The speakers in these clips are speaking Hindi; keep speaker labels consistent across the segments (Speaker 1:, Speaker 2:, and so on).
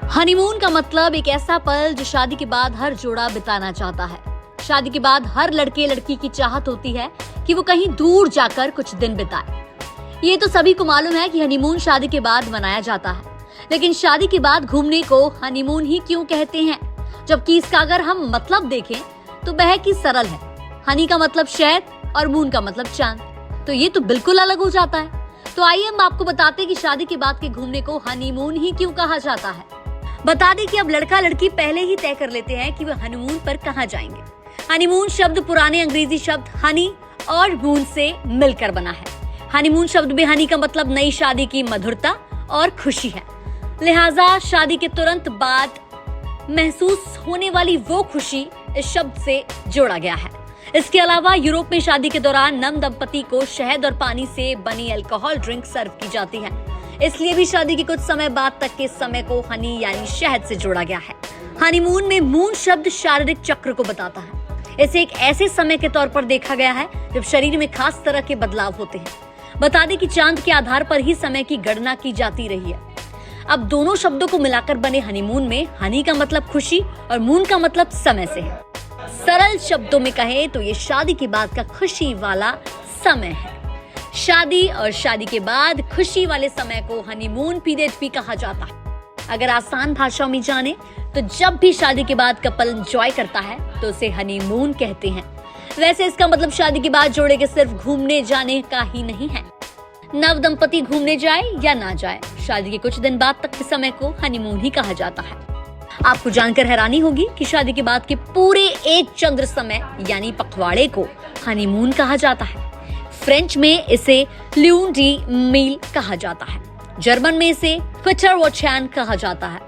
Speaker 1: हनीमून का मतलब एक ऐसा पल जो शादी के बाद हर जोड़ा बिताना चाहता है। शादी के बाद हर लड़के लड़की की चाहत होती है कि वो कहीं दूर जाकर कुछ दिन बिताए। ये तो सभी को मालूम है कि हनीमून शादी के बाद मनाया जाता है, लेकिन शादी के बाद घूमने को हनीमून ही क्यों कहते हैं? जबकि इसका अगर हम मतलब देखें तो बेहद ही सरल है। हनी का मतलब शहद और मून का मतलब चांद, तो ये तो बिल्कुल अलग हो जाता है। तो आइए हम आपको बताते हैं कि शादी के बाद के घूमने को हनीमून ही क्यों कहा जाता है। बता दें कि अब लड़का लड़की पहले ही तय कर लेते हैं कि वे हनीमून पर कहाँ जाएंगे। हनीमून शब्द पुराने अंग्रेजी शब्द हनी और मून से मिलकर बना है। हनीमून शब्द में हनी का मतलब नई शादी की मधुरता और खुशी है, लिहाजा शादी के तुरंत बाद महसूस होने वाली वो खुशी इस शब्द से जोड़ा गया है। इसके अलावा यूरोप में शादी के दौरान नव दंपति को शहद और पानी से बनी अल्कोहल ड्रिंक सर्व की जाती है, इसलिए भी शादी के कुछ समय बाद तक के समय को हनी यानी शहद से जोड़ा गया है। हनीमून में मून शब्द शारीरिक चक्र को बताता है। इसे एक ऐसे समय के तौर पर देखा गया है जब शरीर में खास तरह के बदलाव होते हैं। बता दें कि चांद के आधार पर ही समय की गणना की जाती रही है। अब दोनों शब्दों को मिलाकर बने हनीमून में हनी का मतलब खुशी और मून का मतलब समय से है। सरल शब्दों में कहें तो ये शादी के बाद का खुशी वाला समय है। शादी और शादी के बाद खुशी वाले समय को हनीमून पीरियड भी कहा जाता है। अगर आसान भाषा में जाने तो जब भी शादी के बाद कपल एंजॉय करता है तो उसे हनीमून कहते हैं। वैसे इसका मतलब शादी के बाद जोड़े के सिर्फ घूमने जाने का ही नहीं है। नव दंपति घूमने जाए या ना जाए, शादी के कुछ दिन बाद तक के समय को हनीमून ही कहा जाता है। आपको जानकर हैरानी होगी कि शादी के बाद के पूरे एक चंद्र समय यानी पखवाड़े को हनीमून कहा जाता है। फ्रेंच में इसे ल्यून डी मील कहा जाता है। जर्मन में इसे फिटरवोचैन कहा जाता है।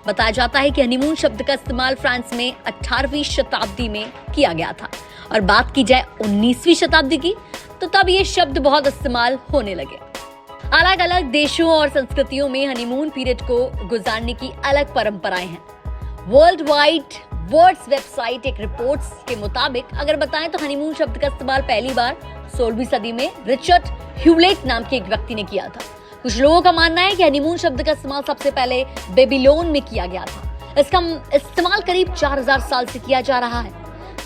Speaker 1: बताया जाता है कि हनीमून शब्द का इस्तेमाल फ्रांस में 18वीं शताब्दी में किया गया था, और बात की जाए 19वीं शताब्दी की तो तब ये शब्द बहुत इस्तेमाल होने लगे। अलग अलग देशों और संस्कृतियों में हनीमून पीरियड को गुजारने की अलग परंपराएं हैं। वर्ल्ड वाइड वर्ड्स वेबसाइट एक रिपोर्ट्स के मुताबिक अगर बताएं तो हनीमून शब्द का इस्तेमाल पहली बार 16वीं सदी में रिचर्ड ह्यूलेट नाम के एक व्यक्ति ने किया था। कुछ लोगों का मानना है कि हनीमून शब्द का इस्तेमाल सबसे पहले बेबीलोन में किया गया था। इसका इस्तेमाल करीब 4000 साल से किया जा रहा है।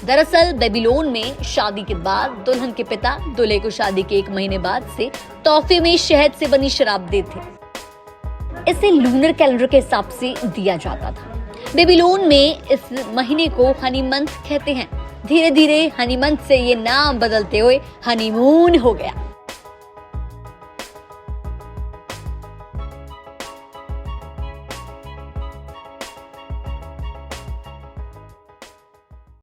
Speaker 1: दरअसल बेबीलोन में शादी के बाद दुल्हन के पिता दूल्हे को शादी के 1 महीने बाद से तोहफे में शहद से बनी शराब देते थे। इसे लूनर कैलेंडर के हिसाब से दिया जाता था। बेबीलोन में इस महीने को हनी मंथ कहते हैं। धीरे धीरे हनी मंथ से ये नाम बदलते हुए हनीमून हो गया।